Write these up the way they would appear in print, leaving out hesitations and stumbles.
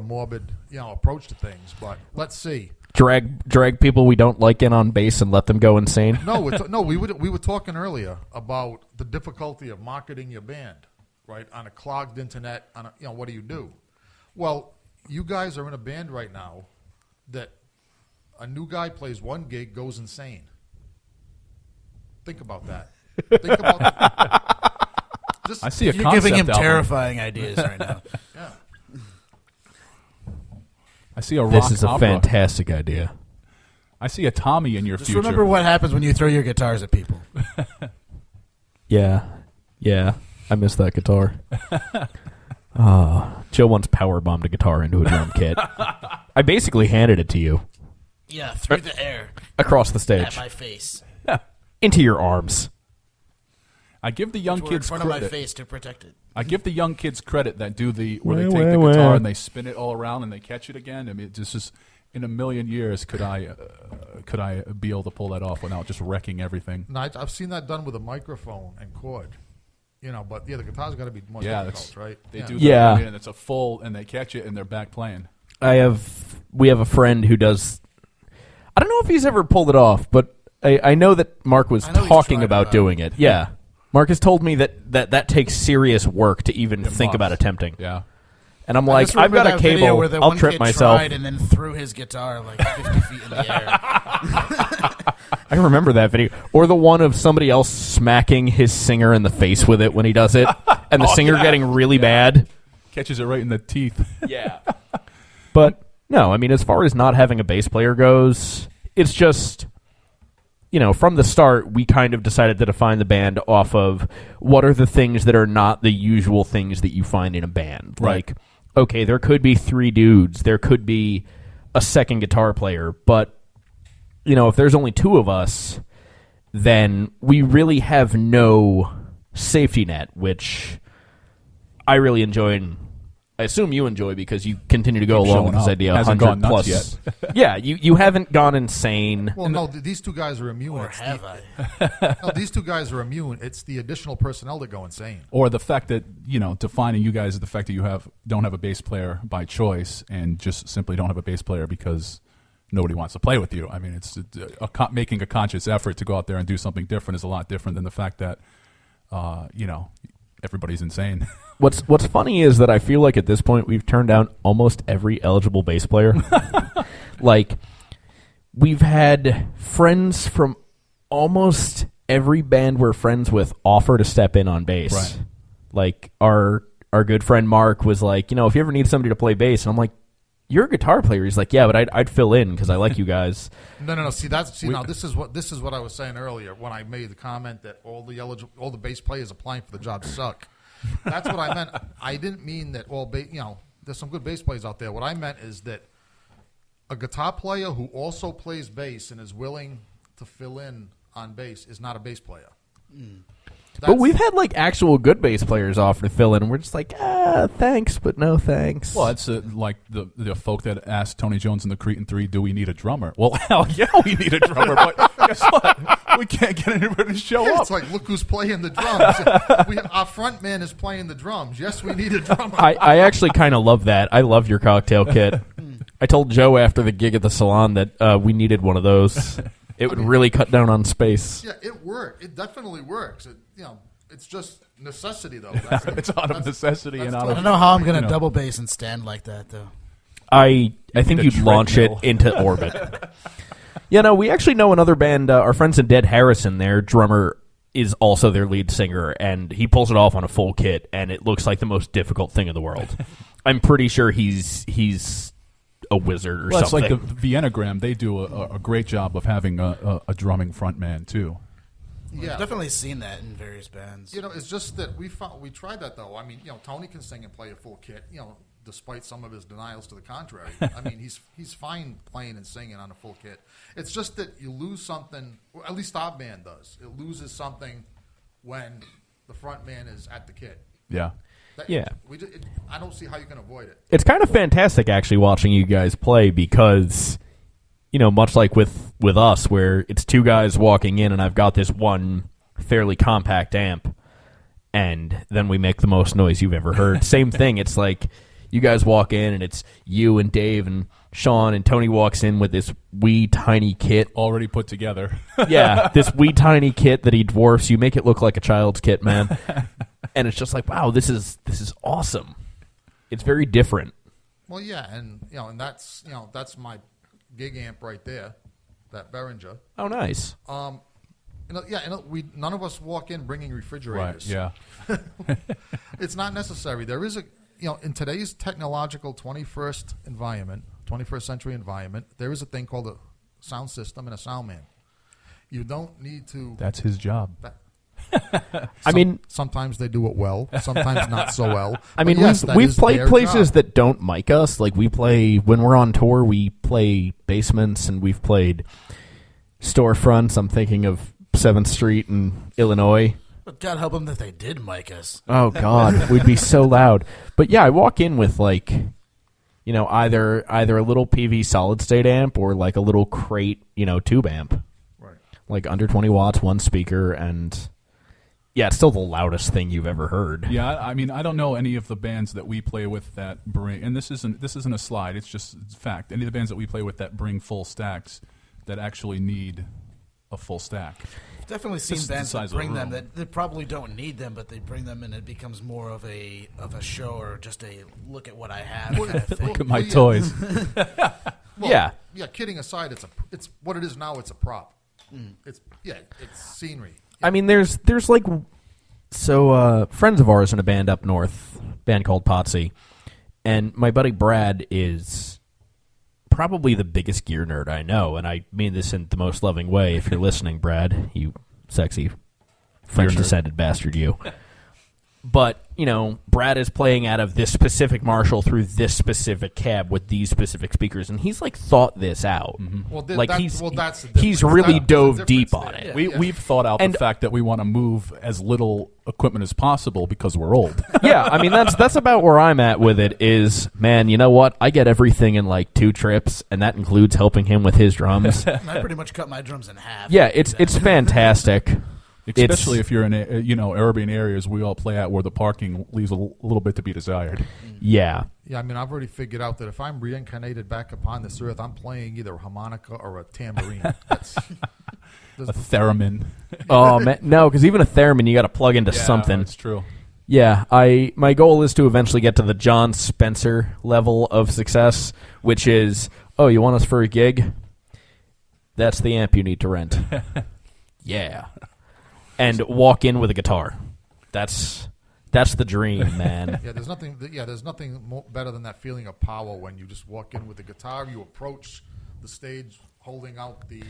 morbid, approach to things. But let's see. Drag people we don't like in on bass and let them go insane. No, we were talking earlier about the difficulty of marketing your band, right? On a clogged internet. What do you do? Well, you guys are in a band right now that a new guy plays one gig, goes insane. Think about that. Think about that. I see a You're concept giving him album. terrifying ideas right now. Yeah. I see a rock This is a opera. fantastic idea. I see a Tommy in your Just future. remember what happens when you throw your guitars at people. Yeah. I miss that guitar. Joe once powerbombed a guitar into a drum kit. I basically handed it to you Yeah, through the air across the at stage, my face. into your arms. I give the young Which were in kids front of my credit. face to protect it. I give the young kids credit that do where they Wah, take the wah, guitar wah. and they spin it all around and they catch it again. I mean, it's just in a million years could I be able to pull that off without just wrecking everything? No, I've seen that done with a microphone and cord. But the guitar's got to be more difficult, right? They do that. Yeah. I mean, and it's a full, and they catch it and they're back playing. We have a friend who does. I don't know if he's ever pulled it off, but I know that Mark was I know he's talking tried about it. doing it. Yeah, Mark has told me that takes serious work to even It think must. about attempting. Yeah. And I'm I like, just I've remember got a that video cable. where the I'll one trip kid myself. tried and then threw his guitar like 50 feet in the air. I remember that video. Or the one of somebody else smacking his singer in the face with it when he does it, and the singer getting really bad. Catches it right in the teeth. Yeah. But, no, I mean, as far as not having a bass player goes, it's just, from the start, we kind of decided to define the band off of what are the things that are not the usual things that you find in a band. Right. Like, okay, there could be 3 dudes, there could be a second guitar player, but if there's only 2 of us, then we really have no safety net, which I really enjoy, and I assume you enjoy because you continue to go Keep along with showing this up. idea. Hasn't 100 gone nuts plus. yet. Yeah, you haven't gone insane. Well, no, these 2 guys are immune. Or It's have the- I? No, these 2 guys are immune. It's the additional personnel that go insane. Or the fact that, defining you guys is the fact that you don't have a bass player by choice and just simply don't have a bass player because nobody wants to play with you. I mean, it's making a conscious effort to go out there and do something different is a lot different than the fact that, everybody's insane. What's funny is that I feel like at this point we've turned down almost every eligible bass player. Like, we've had friends from almost every band we're friends with offer to step in on bass. Right. Like, our good friend Mark was like, if you ever need somebody to play bass, and I'm like, you're a guitar player. He's like, yeah, but I'd fill in because I like you guys. No. Now this is what I was saying earlier when I made the comment that all the bass players applying for the job suck. That's what I meant. I didn't mean that there's some good bass players out there. What I meant is that a guitar player who also plays bass and is willing to fill in on bass is not a bass player. But we've had actual good bass players offer to fill in, and we're just like, thanks, but no thanks. Well, it's like the folk that asked Tony Jones and the Cretan 3, do we need a drummer? Well, hell yeah, we need a drummer, but guess what? We can't get anybody to show up. It's like, look who's playing the drums. Our front man is playing the drums. Yes, we need a drummer. I actually kind of love that. I love your cocktail kit. I told Joe after the gig at the salon that we needed one of those. It would really cut down on space. Yeah, it worked. It definitely works. It's just necessity, though. It's out of necessity and out I of... don't know how I'm going to double bass and stand like that, though. I think need a you'd launch it treadmill. into orbit. We actually know another band, our friends in Dead Harrison, their drummer is also their lead singer, and he pulls it off on a full kit, and it looks like the most difficult thing in the world. I'm pretty sure he's a wizard or Well, it's something. like the Viennagram. They do a great job of having a drumming front man, too. Yeah, I've definitely seen that in various bands. it's just that we tried that though. I mean, Tony can sing and play a full kit. Despite some of his denials to the contrary. I mean, he's fine playing and singing on a full kit. It's just that you lose something. Or at least our band does. It loses something when the front man is at the kit. Yeah. Yeah. I don't see how you can avoid it. It's kind of fantastic, actually, watching you guys play because, much like with us, where it's 2 guys walking in and I've got this one fairly compact amp, and then we make the most noise you've ever heard. Same thing. It's like you guys walk in and it's you and Dave and Sean, and Tony walks in with this wee tiny kit. Already put together. Yeah, this wee tiny kit that he dwarfs. You make it look like a child's kit, man. And it's just like, wow, this is awesome. It's very different. Well, yeah, and that's my gig amp right there, that Behringer. Oh, nice. We none of us walk in bringing refrigerators. Right, yeah. It's not necessary. There is in today's technological 21st century environment, there is a thing called a sound system and a sound man. You don't need to. That's his job. Sometimes they do it well, sometimes not so well. I mean, we've played places that don't mic us. Like we play when we're on tour, we play basements, and we've played storefronts. I'm thinking of 7th Street in Illinois. But God help them that they did mic us. Oh God, we'd be so loud. But yeah, I walk in with either a little PV solid state amp or like a little crate, tube amp, right? Like under 20 watts, one speaker, and yeah, it's still the loudest thing you've ever heard. Yeah, I mean, I don't know any of the bands that we play with that bring, and this isn't a slide. It's just fact. Any of the bands that we play with that bring full stacks that actually need a full stack. Definitely seen bands that bring them that they probably don't need them, but they bring them and it becomes more of a show or just a look at what I have. Kind of thing. Look at my toys. Yeah, Kidding aside, it's what it is now. It's a prop. It's scenery. I mean, there's like friends of ours in a band up north, band called Potsy, and my buddy Brad is probably the biggest gear nerd I know, and I mean this in the most loving way. If you're listening, Brad, you sexy French-descended bastard, you. But, Brad is playing out of this specific Marshall through this specific cab with these specific speakers, and he's, thought this out. Mm-hmm. He's really dove deep on it. We've thought out the fact that we want to move as little equipment as possible because we're old. Yeah, I mean, that's about where I'm at with it is, man, you know what? I get everything in, 2 trips, and that includes helping him with his drums. I pretty much cut my drums in half. Yeah, it's fantastic. Especially if you're in urban areas we all play at where the parking leaves a little bit to be desired. Yeah. Yeah, I mean, I've already figured out that if I'm reincarnated back upon this earth, I'm playing either a harmonica or a tambourine. A theremin. Oh, man. No, because even a theremin, you got to plug into something. That's true. Yeah, my goal is to eventually get to the John Spencer level of success, which is, oh, you want us for a gig? That's the amp you need to rent. Yeah. And walk in with a guitar. That's the dream, man. Yeah, there's nothing better than that feeling of power when you just walk in with a guitar. You approach the stage holding out the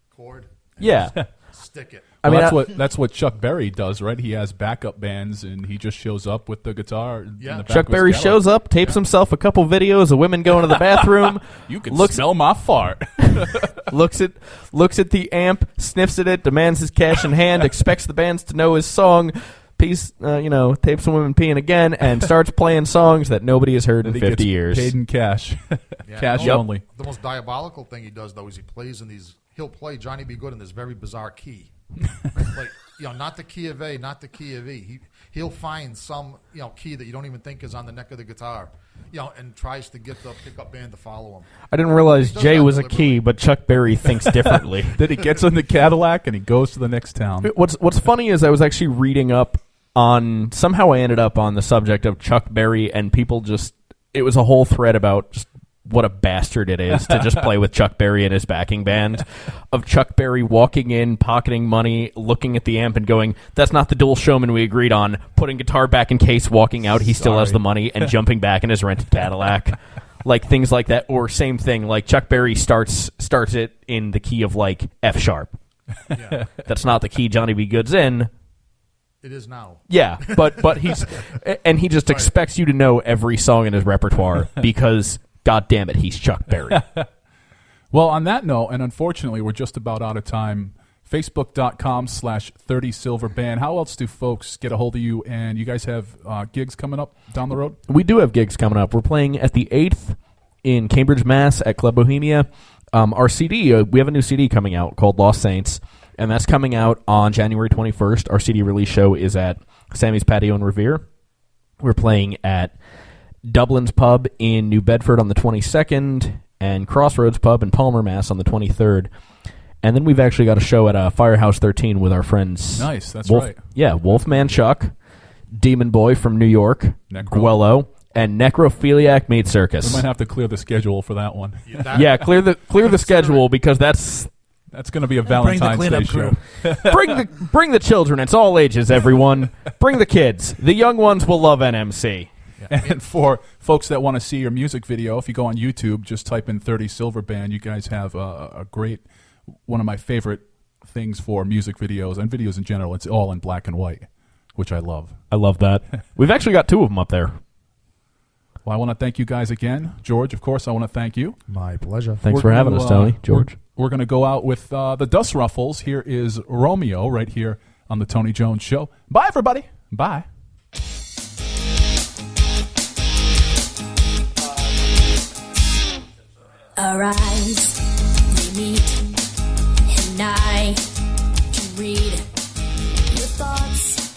cord. Yeah, stick it. I mean, that's what Chuck Berry does, right? He has backup bands, and he just shows up with the guitar. Yeah, Chuck Berry shows up, tapes himself a couple videos of women going to the bathroom. You can smell my fart. looks at the amp, sniffs at it, demands his cash in hand, expects the bands to know his song. Tapes some women peeing again, and starts playing songs that nobody has heard in 50 years. Paid in cash, cash only. The most diabolical thing he does, though, is he plays in these. He'll play Johnny B. Good in this very bizarre key, not the key of A, not the key of E. He'll find some key that you don't even think is on the neck of the guitar, and tries to get the pickup band to follow him. I didn't realize Jay was a key, but Chuck Berry thinks differently. Then he gets in the Cadillac and he goes to the next town. What's funny is I was actually reading up on, somehow I ended up on the subject of Chuck Berry, and people it was a whole thread about just what a bastard it is to just play with Chuck Berry and his backing band, of Chuck Berry walking in, pocketing money, looking at the amp and going, that's not the dual Showman we agreed on, putting guitar back in case, walking out, he still has the money, and jumping back in his rented Cadillac. Things like that. Or same thing, Chuck Berry starts it in the key of F sharp. Yeah. That's not the key Johnny B. Good's in. It is now. Yeah, but he's and he just expects you to know every song in his repertoire because, God damn it, he's Chuck Berry. Well, on that note, and unfortunately we're just about out of time, Facebook.com/30silverband. How else do folks get a hold of you? And you guys have gigs coming up down the road? We do have gigs coming up. We're playing at the 8th in Cambridge, Mass. at Club Bohemia. Our CD, we have a new CD coming out called Lost Saints, and that's coming out on January 21st. Our CD release show is at Sammy's Patio in Revere. We're playing at Dublin's Pub in New Bedford on the 22nd, and Crossroads Pub in Palmer, Mass on the 23rd. And then we've actually got a show at Firehouse 13 with our friends. Nice, that's right. Yeah, Wolfman Chuck, Demon Boy from New York, Guello, and Necrophiliac Meat Circus. We might have to clear the schedule for that one. Yeah, clear the schedule, because that's going to be a Valentine's Day show. Bring the children. It's all ages, everyone. Bring the kids. The young ones will love NMC. And for folks that want to see your music video, if you go on YouTube, just type in 30 Silver Band. You guys have a great, one of my favorite things for music videos and videos in general. It's all in black and white, which I love. I love that. We've actually got 2 of them up there. Well, I want to thank you guys again. George, of course, I want to thank you. My pleasure. Thanks for having us, Tony. George. We're going to go out with the Dust Ruffles. Here is Romeo right here on the Tony Jones Show. Bye, everybody. Bye. Arise, we meet, and I can read your thoughts.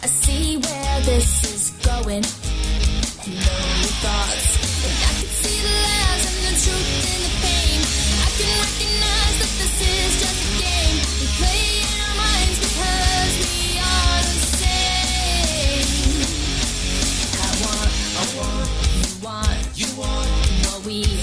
I see where this is going, and know your thoughts. And I can see the lies and the truth and the pain. I can recognize that this is just a game. We play in our minds because we are the same. I want, you want what we